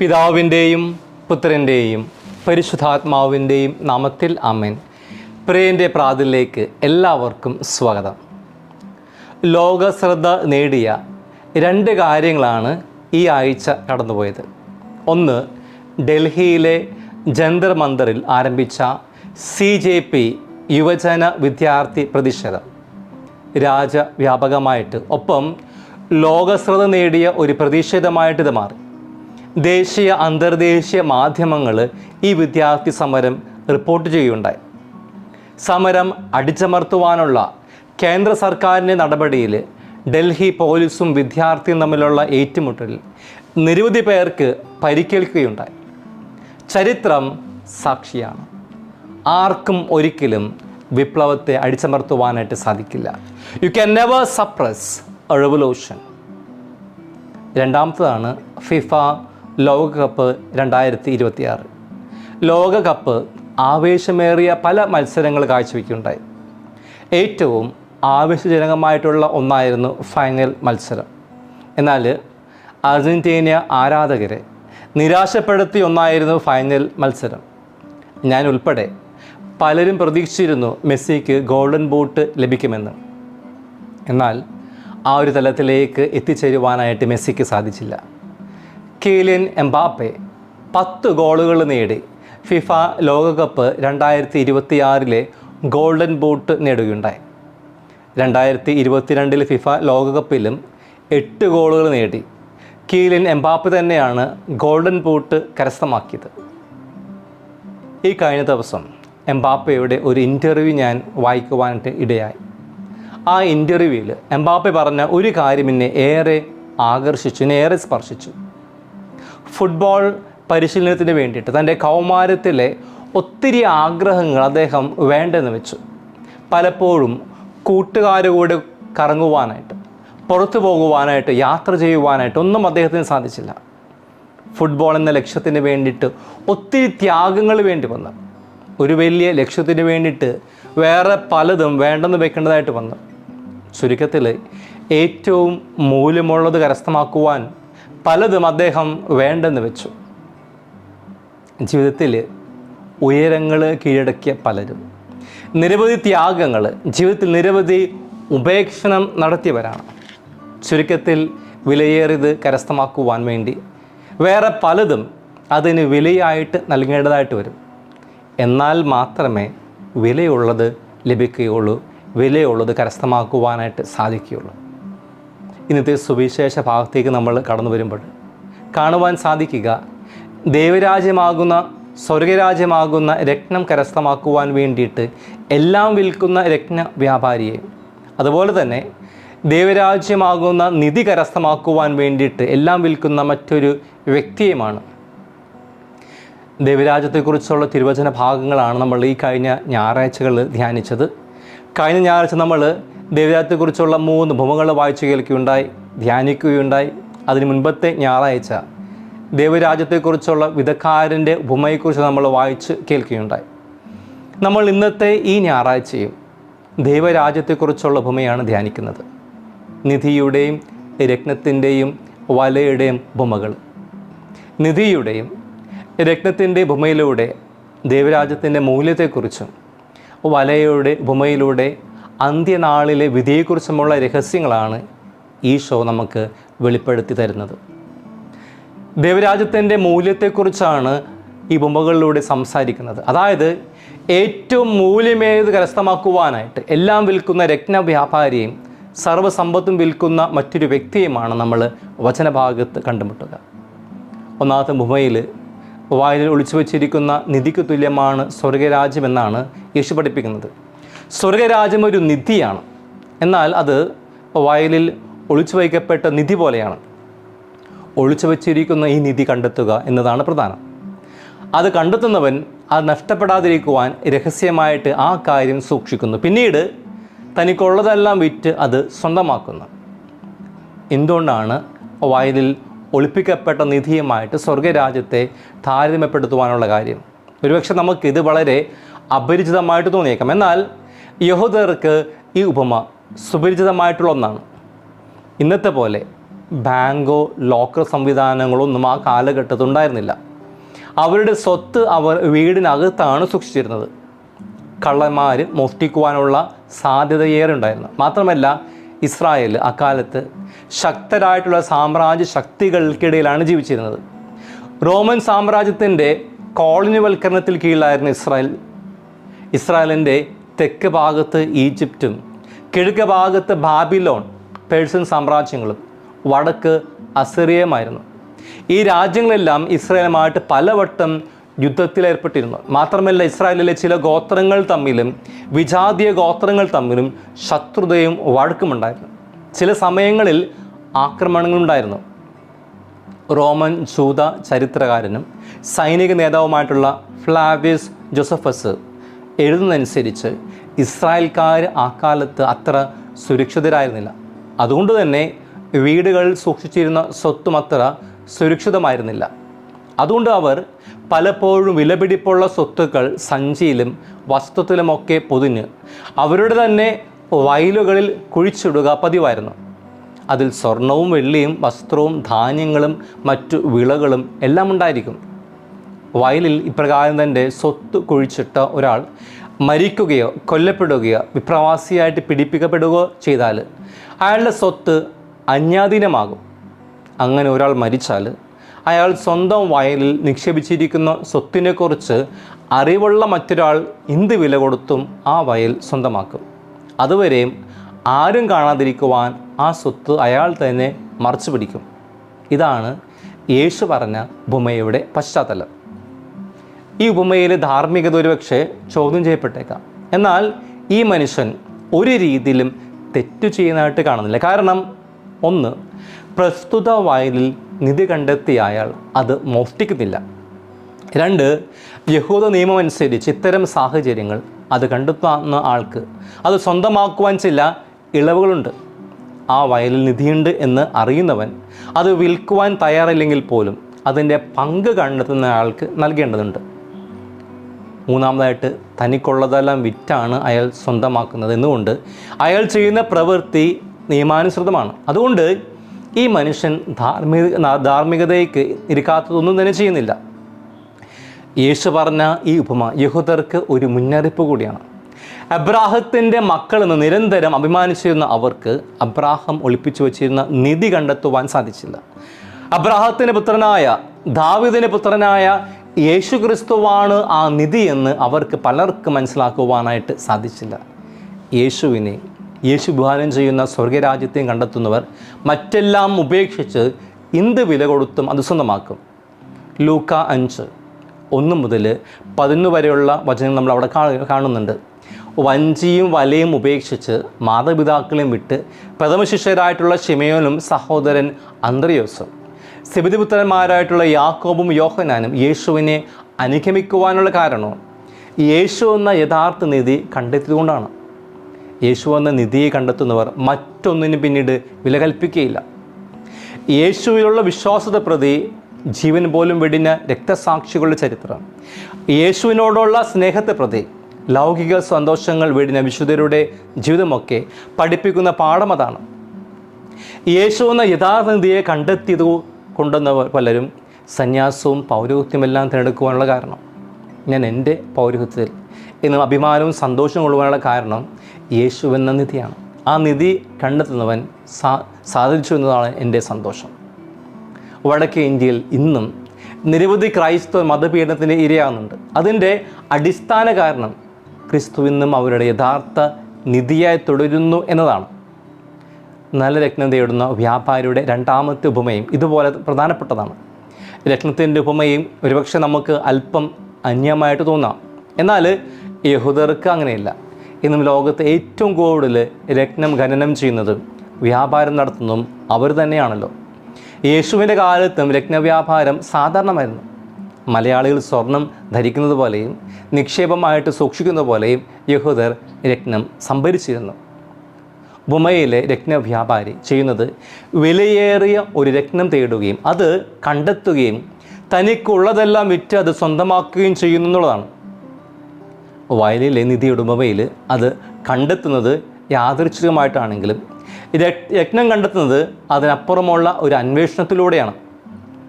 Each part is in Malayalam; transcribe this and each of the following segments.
പിതാവിൻ്റെയും പുത്രൻ്റെയും പരിശുദ്ധാത്മാവിൻ്റെയും നാമത്തിൽ ആമേൻ. പ്രിയൻ്റെ പ്രാർത്ഥനയിലേക്ക് എല്ലാവർക്കും സ്വാഗതം. ലോകശ്രദ്ധ നേടിയ രണ്ട് കാര്യങ്ങളാണ് ഈ ആഴ്ച കടന്നുപോയത്. ഒന്ന്, ഡൽഹിയിലെ ജന്തർ മന്ദറിൽ ആരംഭിച്ച CJP യുവജന വിദ്യാർത്ഥി പ്രതിഷേധം രാജ്യവ്യാപകമായിട്ട്, ഒപ്പം ലോകശ്രദ്ധ നേടിയ ഒരു പ്രതിഷേധമായിട്ട് ഇത് മാറി. ദേശീയ അന്തർദേശീയ മാധ്യമങ്ങൾ ഈ വിദ്യാർത്ഥി സമരം റിപ്പോർട്ട് ചെയ്യുകയുണ്ടായി. സമരം അടിച്ചമർത്തുവാനുള്ള കേന്ദ്ര സർക്കാരിൻ്റെ നടപടിയിൽ ഡൽഹി പോലീസും വിദ്യാർത്ഥിയും തമ്മിലുള്ള ഏറ്റുമുട്ടലിൽ നിരവധി പേർക്ക് പരിക്കേൽക്കുകയുണ്ടായി. ചരിത്രം സാക്ഷിയാണ്. ആർക്കും ഒരിക്കലും വിപ്ലവത്തെ അടിച്ചമർത്തുവാനായിട്ട് സാധിക്കില്ല. You can never suppress a revolution. രണ്ടാമത്തതാണ് ഫിഫ ലോകകപ്പ് 2026. ലോകകപ്പ് ആവേശമേറിയ പല മത്സരങ്ങൾ കാഴ്ചവെക്കുകയുണ്ടായി. ഏറ്റവും ആവേശജനകമായിട്ടുള്ള ഒന്നായിരുന്നു ഫൈനൽ മത്സരം. എന്നാൽ അർജൻറ്റീന ആരാധകരെ നിരാശപ്പെടുത്തിയ ഒന്നായിരുന്നു ഫൈനൽ മത്സരം. ഞാൻ ഉൾപ്പെടെ പലരും പ്രതീക്ഷിച്ചിരുന്നു മെസ്സിക്ക് ഗോൾഡൻ ബൂട്ട് ലഭിക്കുമെന്ന്. എന്നാൽ ആ ഒരു തലത്തിലേക്ക് എത്തിച്ചേരുവാനായിട്ട് മെസ്സിക്ക് സാധിച്ചില്ല. കിലിയൻ എംബാപ്പെ 10 ഗോളുകൾ നേടി ഫിഫ ലോകകപ്പ് 2026 ഗോൾഡൻ ബൂട്ട് നേടുകയുണ്ടായി. 2022 ഫിഫ ലോകകപ്പിലും 8 ഗോളുകൾ നേടി കിലിയൻ എംബാപ്പെ തന്നെയാണ് ഗോൾഡൻ ബൂട്ട് കരസ്ഥമാക്കിയത്. ഈ കഴിഞ്ഞ ദിവസം എംബാപ്പയുടെ ഒരു ഇൻ്റർവ്യൂ ഞാൻ വായിക്കുവാനായിട്ട് ഇടയായി. ആ ഇൻ്റർവ്യൂവിൽ എംബാപ്പെ പറഞ്ഞ ഒരു കാര്യം എന്നെ ഏറെ ആകർഷിച്ചു, എന്നെ ഏറെ സ്പർശിച്ചു. ഫുട്ബോൾ പരിശീലനത്തിന് വേണ്ടിയിട്ട് തൻ്റെ കൗമാരത്തിലെ ഒത്തിരി ആഗ്രഹങ്ങൾ അദ്ദേഹം വേണ്ടെന്ന് വെച്ചു. പലപ്പോഴും കൂട്ടുകാരുടെ കൂടെ കറങ്ങുവാനായിട്ട്, പുറത്തു പോകുവാനായിട്ട്, യാത്ര ചെയ്യുവാനായിട്ട് ഒന്നും അദ്ദേഹത്തിന് സാധിച്ചില്ല. ഫുട്ബോൾ എന്ന ലക്ഷ്യത്തിന് വേണ്ടിയിട്ട് ഒത്തിരി ത്യാഗങ്ങൾ വേണ്ടി വന്നു. ഒരു വലിയ ലക്ഷ്യത്തിന് വേണ്ടിയിട്ട് വേറെ പലതും വേണ്ടെന്ന് വെക്കേണ്ടതായിട്ട് വന്നു. ചുരുക്കത്തിൽ ഏറ്റവും മൂല്യമുള്ളത് കരസ്ഥമാക്കുവാൻ പലതും അദ്ദേഹം വേണ്ടെന്ന് വെച്ചു. ജീവിതത്തിൽ ഉയരങ്ങൾ കീഴടക്കിയ പലരും നിരവധി ത്യാഗങ്ങൾ, ജീവിതത്തിൽ നിരവധി ഉപേക്ഷണം നടത്തിയവരാണ്. ചുരുക്കത്തിൽ വിലയേറിയത് കരസ്ഥമാക്കുവാൻ വേണ്ടി വേറെ പലതും അതിന് വിലയായിട്ട് നൽകേണ്ടതായിട്ട് വരും. എന്നാൽ മാത്രമേ വിലയുള്ളത് ലഭിക്കുകയുള്ളൂ, വിലയുള്ളത് കരസ്ഥമാക്കുവാനായിട്ട് സാധിക്കുകയുള്ളൂ. ഇന്നത്തെ സുവിശേഷ ഭാഗത്തേക്ക് നമ്മൾ കടന്നു വരുമ്പോൾ കാണുവാൻ സാധിക്കുക, ദൈവരാജ്യമാകുന്ന, സ്വർഗരാജ്യമാകുന്ന രത്നം കരസ്ഥമാക്കുവാൻ വേണ്ടിയിട്ട് എല്ലാം വിൽക്കുന്ന രത്ന വ്യാപാരിയെ, അതുപോലെ തന്നെ ദൈവരാജ്യമാകുന്ന നിധി കരസ്ഥമാക്കുവാൻ വേണ്ടിയിട്ട് എല്ലാം വിൽക്കുന്ന മറ്റൊരു വ്യക്തിയുമാണ്. ദൈവരാജ്യത്തെക്കുറിച്ചുള്ള തിരുവചന ഭാഗങ്ങളാണ് നമ്മൾ ഈ കഴിഞ്ഞ ഞായറാഴ്ചകൾ ധ്യാനിച്ചത്. കഴിഞ്ഞ ഞായറാഴ്ച നമ്മൾ ദൈവരാജ്യത്തെക്കുറിച്ചുള്ള 3 ഉപമകൾ വായിച്ചു കേൾക്കുകയുണ്ടായി, ധ്യാനിക്കുകയുണ്ടായി. അതിന് മുൻപത്തെ ഞായറാഴ്ച ദൈവരാജ്യത്തെക്കുറിച്ചുള്ള വിധക്കാരൻ്റെ ഉപമയെക്കുറിച്ച് നമ്മൾ വായിച്ച് കേൾക്കുകയുണ്ടായി. നമ്മൾ ഇന്നത്തെ ഈ ഞായറാഴ്ചയും ദൈവരാജ്യത്തെക്കുറിച്ചുള്ള ഉപമയാണ് ധ്യാനിക്കുന്നത്. നിധിയുടെയും രത്നത്തിൻ്റെയും വലയുടെയും ഉപമകൾ. നിധിയുടെയും രത്നത്തിൻ്റെ ഉപമയിലൂടെ ദൈവരാജ്യത്തിൻ്റെ മൂല്യത്തെക്കുറിച്ചും വലയുടെ ഉപമയിലൂടെ അന്ത്യനാളിലെ വിധിയെക്കുറിച്ചുമുള്ള രഹസ്യങ്ങളാണ് ഈശോ നമുക്ക് വെളിപ്പെടുത്തി തരുന്നത്. ദൈവരാജ്യത്തിൻ്റെ മൂല്യത്തെക്കുറിച്ചാണ് ഈ ഉപമകളിലൂടെ സംസാരിക്കുന്നത്. അതായത് ഏറ്റവും മൂല്യമേത് കരസ്ഥമാക്കുവാനായിട്ട് എല്ലാം വിൽക്കുന്ന രത്ന വ്യാപാരിയും സർവ്വസമ്പത്തും വിൽക്കുന്ന മറ്റൊരു വ്യക്തിയുമാണ് നമ്മൾ വചനഭാഗത്ത് കണ്ടുമുട്ടുക. ഒന്നാമത്തെ ഉപമയിൽ വായിൽ ഒളിച്ചു വച്ചിരിക്കുന്ന നിധിക്ക് തുല്യമാണ് സ്വർഗരാജ്യമെന്നാണ് യേശു പഠിപ്പിക്കുന്നത്. സ്വർഗരാജ്യം ഒരു നിധിയാണ്, എന്നാൽ അത് വയലിൽ ഒളിച്ചു വയ്ക്കപ്പെട്ട നിധി പോലെയാണ്. ഒളിച്ചു വച്ചിരിക്കുന്ന ഈ നിധി കണ്ടെത്തുക എന്നതാണ് പ്രധാനം. അത് കണ്ടെത്തുന്നവൻ അത് നഷ്ടപ്പെടാതിരിക്കുവാൻ രഹസ്യമായിട്ട് ആ കാര്യം സൂക്ഷിക്കുന്നു. പിന്നീട് തനിക്കുള്ളതെല്ലാം വിറ്റ് അത് സ്വന്തമാക്കുന്നു. എന്തുകൊണ്ടാണ് വയലിൽ ഒളിപ്പിക്കപ്പെട്ട നിധിയുമായിട്ട് സ്വർഗരാജ്യത്തെ താരതമ്യപ്പെടുത്തുവാനുള്ള കാര്യം? ഒരുപക്ഷെ നമുക്കിത് വളരെ അപരിചിതമായിട്ട് തോന്നിയേക്കാം. എന്നാൽ യഹൂദർക്ക് ഈ ഉപമ സുപരിചിതമായിട്ടുള്ള ഒന്നാണ്. ഇന്നത്തെ പോലെ ബാങ്കോ ലോക്കർ സംവിധാനങ്ങളോ ഒന്നും ആ കാലഘട്ടത്തിൽ ഉണ്ടായിരുന്നില്ല. അവരുടെ സ്വത്ത് അവർ വീടിനകത്താണ് സൂക്ഷിച്ചിരുന്നത്. കള്ളന്മാർ മോഷ്ടിക്കുവാനുള്ള സാധ്യതയേറെ ഉണ്ടായിരുന്നു. മാത്രമല്ല, ഇസ്രായേൽ അക്കാലത്ത് ശക്തരായിട്ടുള്ള സാമ്രാജ്യ ശക്തികൾക്കിടയിലാണ് ജീവിച്ചിരുന്നത്. റോമൻ സാമ്രാജ്യത്തിൻ്റെ കോളനിവൽക്കരണത്തിൽ കീഴിലായിരുന്നു ഇസ്രായേലിൻ്റെ തെക്ക് ഭാഗത്ത് ഈജിപ്തും കിഴക്ക് ഭാഗത്ത് ബാബിലോൺ പേഴ്ഷ്യൻ സാമ്രാജ്യങ്ങളും വടക്ക് അസിറിയയുമായിരുന്നു. ഈ രാജ്യങ്ങളെല്ലാം ഇസ്രായേലുമായിട്ട് പലവട്ടം യുദ്ധത്തിലേർപ്പെട്ടിരുന്നു. മാത്രമല്ല, ഇസ്രായേലിലെ ചില ഗോത്രങ്ങൾ തമ്മിലും വിജാതീയ ഗോത്രങ്ങൾ തമ്മിലും ശത്രുതയും വഴക്കുമുണ്ടായിരുന്നു. ചില സമയങ്ങളിൽ ആക്രമണങ്ങളുണ്ടായിരുന്നു. റോമൻ ജൂത ചരിത്രകാരനും സൈനിക നേതാവുമായിട്ടുള്ള ഫ്ലാവിയസ് ജോസഫസ് എഴുതുന്നതനുസരിച്ച് ഇസ്രായേൽക്കാർ ആ കാലത്ത് അത്ര സുരക്ഷിതരായിരുന്നില്ല. അതുകൊണ്ട് തന്നെ വീടുകളിൽ സൂക്ഷിച്ചിരുന്ന സ്വത്തും അത്ര സുരക്ഷിതമായിരുന്നില്ല. അതുകൊണ്ട് അവർ പലപ്പോഴും വിലപിടിപ്പുള്ള സ്വത്തുക്കൾ സഞ്ചിയിലും വസ്ത്രത്തിലുമൊക്കെ പൊതിഞ്ഞ് അവരുടെ തന്നെ വയലുകളിൽ കുഴിച്ചിടുക പതിവായിരുന്നു. അതിൽ സ്വർണവും വെള്ളിയും വസ്ത്രവും ധാന്യങ്ങളും മറ്റു വിളകളും എല്ലാം ഉണ്ടായിരിക്കും. വയലിൽ ഇപ്രകാരം തൻ്റെ സ്വത്ത് കുഴിച്ചിട്ട ഒരാൾ മരിക്കുകയോ കൊല്ലപ്പെടുകയോ വിപ്രവാസിയായിട്ട് പിടിപ്പിക്കപ്പെടുകയോ ചെയ്താൽ അയാളുടെ സ്വത്ത് അന്യാധീനമാകും. അങ്ങനെ ഒരാൾ മരിച്ചാൽ അയാൾ സ്വന്തം വയലിൽ നിക്ഷേപിച്ചിരിക്കുന്ന സ്വത്തിനെക്കുറിച്ച് അറിവുള്ള മറ്റൊരാൾ എന്ത് വില കൊടുത്തും ആ വയൽ സ്വന്തമാക്കും. അതുവരെയും ആരും കാണാതിരിക്കുവാൻ ആ സ്വത്ത് അയാൾ തന്നെ മറച്ചു പിടിക്കും. ഇതാണ് യേശു പറഞ്ഞ ഉപമയുടെ പശ്ചാത്തലം. ഈ ഉപമയിലെ ധാർമ്മികത ഒരുപക്ഷെ ചോദ്യം ചെയ്യപ്പെട്ടേക്കാം. എന്നാൽ ഈ മനുഷ്യൻ ഒരു രീതിയിലും തെറ്റു ചെയ്യുന്നതായിട്ട് കാണുന്നില്ല. കാരണം ഒന്ന്, പ്രസ്തുത വയലിൽ നിധി കണ്ടെത്തിയ അയാൾ അത് മോഷ്ടിക്കുന്നില്ല. രണ്ട്, യഹൂദ നിയമം അനുസരിച്ച് ഇത്തരം സാഹചര്യങ്ങൾ അത് കണ്ടെത്തുന്ന ആൾക്ക് അത് സ്വന്തമാക്കുവാൻ ചില ഇളവുകളുണ്ട്. ആ വയലിൽ നിധിയുണ്ട് എന്ന് അറിയുന്നവൻ അത് വിൽക്കുവാൻ തയ്യാറില്ലെങ്കിൽ പോലും അതിൻ്റെ പങ്ക് കണ്ടെത്തുന്ന ആൾക്ക് നൽകേണ്ടതുണ്ട്. മൂന്നാമതായിട്ട്, തനിക്കുള്ളതെല്ലാം വിറ്റാണ് അയാൾ സ്വന്തമാക്കുന്നത് എന്നുകൊണ്ട് അയാൾ ചെയ്യുന്ന പ്രവൃത്തി നിയമാനുസൃതമാണ്. അതുകൊണ്ട് ഈ മനുഷ്യൻ ധാർമ്മികതയ്ക്ക് ഇരിക്കാത്തതൊന്നും തന്നെ ചെയ്യുന്നില്ല. യേശു പറഞ്ഞ ഈ ഉപമ യഹൂദർക്ക് ഒരു മുന്നറിയിപ്പ് കൂടിയാണ്. അബ്രാഹത്തിൻ്റെ മക്കളെന്ന് നിരന്തരം അഭിമാനിച്ചിരുന്ന അവർക്ക് അബ്രാഹം ഒളിപ്പിച്ചു വച്ചിരുന്ന നിധി കണ്ടെത്തുവാൻ സാധിച്ചില്ല. അബ്രാഹത്തിൻ്റെ പുത്രനായ ദാവീദിൻ്റെ പുത്രനായ യേശു ക്രിസ്തുവാണ് ആ നിധി എന്ന് അവർക്ക് പലർക്കും മനസ്സിലാക്കുവാനായിട്ട് സാധിച്ചില്ല. യേശു വിഭാവനം ചെയ്യുന്ന സ്വർഗരാജ്യത്തെയും കണ്ടെത്തുന്നവർ മറ്റെല്ലാം ഉപേക്ഷിച്ച് എന്ത് വില കൊടുത്തും അത് സ്വന്തമാക്കും. ലൂക്ക 5:1-11 വരെയുള്ള വചനം നമ്മൾ അവിടെ കാണുന്നുണ്ട്. വഞ്ചിയും വലയും ഉപേക്ഷിച്ച് മാതാപിതാക്കളെയും വിട്ട് പ്രഥമ ശിഷ്യരായിട്ടുള്ള ശിമയോനും സഹോദരൻ അന്ത്രയോസും സെബെദീപുത്രന്മാരായിട്ടുള്ള യാക്കോബും യോഹന്നാനും യേശുവിനെ അനുഗമിക്കുവാനുള്ള കാരണവും യേശു എന്ന യഥാർത്ഥ നിധി കണ്ടെത്തിയതുകൊണ്ടാണ്. യേശു എന്ന നിധിയെ കണ്ടെത്തുന്നവർ മറ്റൊന്നിനും പിന്നീട് വില കൽപ്പിക്കുകയില്ല. യേശുവിലുള്ള വിശ്വാസത്തെ പ്രതി ജീവൻ പോലും വെടിഞ്ഞ രക്തസാക്ഷികളുടെ ചരിത്രം, യേശുവിനോടുള്ള സ്നേഹത്തെ പ്രതി ലൗകിക സന്തോഷങ്ങൾ വെടിഞ്ഞ വിശുദ്ധരുടെ ജീവിതമൊക്കെ പഠിപ്പിക്കുന്ന പാഠം അതാണ്. യേശു എന്ന യഥാർത്ഥ നിധിയെ കണ്ടെത്തിയത് കൊണ്ടുവന്നവർ പലരും സന്യാസവും പൗരോഹിത്യമെല്ലാം തിരഞ്ഞെടുക്കുവാനുള്ള കാരണം, ഞാൻ എൻ്റെ പൗരോഹിത്യത്തിൽ എന്നും അഭിമാനവും സന്തോഷവും കൊള്ളുവാനുള്ള കാരണം യേശു എന്ന നിധിയാണ്. ആ നിധി കണ്ടെത്തുന്നവൻ സാധിച്ചു എന്നതാണ് എൻ്റെ സന്തോഷം. വടക്കേ ഇന്ത്യയിൽ ഇന്നും നിരവധി ക്രൈസ്തവ മതപീഡനത്തിന് ഇരയാകുന്നുണ്ട്. അതിൻ്റെ അടിസ്ഥാന കാരണം ക്രിസ്തു ഇന്നും അവരുടെ യഥാർത്ഥ നിധിയായി തുടരുന്നു എന്നതാണ്. നല്ല രത്നം തേടുന്ന വ്യാപാരിയുടെ രണ്ടാമത്തെ ഉപമയും ഇതുപോലെ പ്രധാനപ്പെട്ടതാണ്. രത്നത്തിൻ്റെ ഉപമയും ഒരുപക്ഷെ നമുക്ക് അല്പം അന്യമായിട്ട് തോന്നാം. എന്നാൽ യഹൂദർക്ക് അങ്ങനെയല്ല. ഇന്നും ലോകത്ത് ഏറ്റവും കൂടുതൽ രത്നം ഖനനം ചെയ്യുന്നതും വ്യാപാരം നടത്തുന്നതും അവർ തന്നെയാണല്ലോ. യേശുവിൻ്റെ കാലത്തും രത്നവ്യാപാരം സാധാരണമായിരുന്നു. മലയാളികൾ സ്വർണം ധരിക്കുന്നത് പോലെയും നിക്ഷേപമായിട്ട് സൂക്ഷിക്കുന്നത് പോലെയും യഹൂദർ രത്നം സംഭരിച്ചിരുന്നു. ഉപമയിലെ രത്നവ്യാപാരി ചെയ്യുന്നത് വിലയേറിയ ഒരു രത്നം തേടുകയും അത് കണ്ടെത്തുകയും തനിക്കുള്ളതെല്ലാം വിറ്റ് അത് സ്വന്തമാക്കുകയും ചെയ്യുന്നു എന്നുള്ളതാണ്. വയലിലെ നിധിയുടെ ഉപമയിൽ അത് കണ്ടെത്തുന്നത് യാദൃച്ഛികമായിട്ടാണെങ്കിലും രത്നം കണ്ടെത്തുന്നത് അതിനപ്പുറമുള്ള ഒരു അന്വേഷണത്തിലൂടെയാണ്.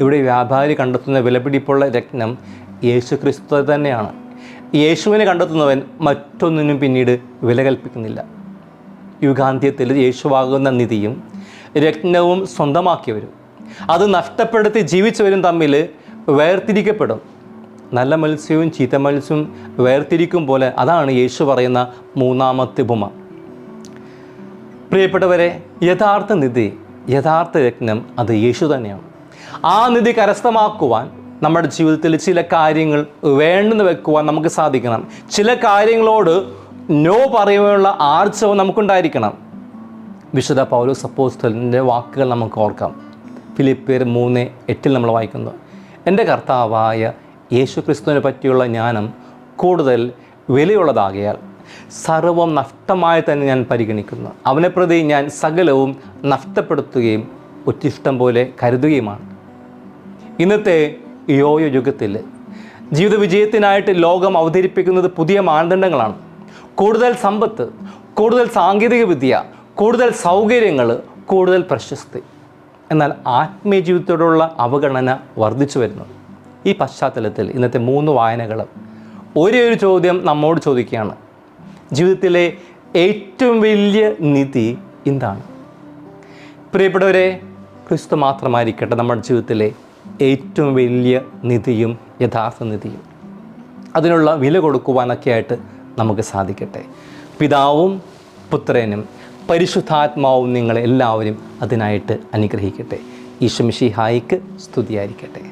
ഇവിടെ വ്യാപാരി കണ്ടെത്തുന്ന വിലപിടിപ്പുള്ള രത്നം യേശു ക്രിസ്തു തന്നെയാണ്. യേശുവിനെ കണ്ടെത്തുന്നവൻ മറ്റൊന്നിനും പിന്നീട് വില കൽപ്പിക്കുന്നില്ല. യുഗാന്ത്യത്തിൽ യേശുവാകുന്ന നിധിയും രത്നവും സ്വന്തമാക്കിയവരും അത് നഷ്ടപ്പെടുത്തി ജീവിച്ചവരും തമ്മിൽ വേർതിരിക്കപ്പെടും. നല്ല മത്സ്യവും ചീത്ത മത്സ്യവും വേർതിരിക്കും പോലെ അതാണ് യേശു പറയുന്ന മൂന്നാമത്തെ ഉപമ. പ്രിയപ്പെട്ടവരെ, യഥാർത്ഥ നിധി, യഥാർത്ഥ രത്നം അത് യേശു തന്നെയാണ്. ആ നിധി കരസ്ഥമാക്കുവാൻ നമ്മുടെ ജീവിതത്തിൽ ചില കാര്യങ്ങൾ വേണ്ടെന്ന് വെക്കുവാൻ നമുക്ക് സാധിക്കണം. ചില കാര്യങ്ങളോട് നോ പറയുവാനുള്ള ആർജവം നമുക്കുണ്ടായിരിക്കണം. വിശുദ്ധ പൗലോസ് അപ്പോസ്തലൻ്റെ വാക്കുകൾ നമുക്ക് ഓർക്കാം. ഫിലിപ്പിയർ 3:8 നമ്മൾ വായിക്കുന്നു, എൻ്റെ കർത്താവായ യേശു ക്രിസ്തുവിനെ പറ്റിയുള്ള ജ്ഞാനം കൂടുതൽ വിലയുള്ളതാകയാൽ സർവം നഷ്ടമായി തന്നെ ഞാൻ പരിഗണിക്കുന്നു. അവനെ പ്രതി ഞാൻ സകലവും നഷ്ടപ്പെടുത്തുകയും ഒറ്റിഷ്ടം പോലെ കരുതുകയുമാണ്. ഇന്നത്തെ യോയോ യുഗത്തിൽ ജീവിത വിജയത്തിനായിട്ട് ലോകം അവതരിപ്പിക്കുന്നത് പുതിയ മാനദണ്ഡങ്ങളാണ്. കൂടുതൽ സമ്പത്ത്, കൂടുതൽ സാങ്കേതിക വിദ്യ, കൂടുതൽ സൗകര്യങ്ങൾ, കൂടുതൽ പ്രശസ്തി. എന്നാൽ ആത്മീയ ജീവിതത്തോടുള്ള അവഗണന വർദ്ധിച്ചു വരുന്നു. ഈ പശ്ചാത്തലത്തിൽ ഇന്നത്തെ 3 വായനകളും ഒരേ ഒരു ചോദ്യം നമ്മോട് ചോദിക്കുകയാണ്: ജീവിതത്തിലെ ഏറ്റവും വലിയ നിധി എന്താണ്? പ്രിയപ്പെട്ടവരെ, ക്രിസ്തു മാത്രമായിരിക്കട്ടെ നമ്മുടെ ജീവിതത്തിലെ ഏറ്റവും വലിയ നിധിയും യഥാർത്ഥ നിധിയും. അതിനുള്ള വില കൊടുക്കുവാനൊക്കെ ആയിട്ട് നമുക്ക് സാധിക്കട്ടെ. പിതാവും പുത്രനും പരിശുദ്ധാത്മാവും നിങ്ങളെ എല്ലാവരും അതിനായിട്ട് അനുഗ്രഹിക്കട്ടെ. ഈശോ മിശിഹായിക്ക് സ്തുതിയായിരിക്കട്ടെ.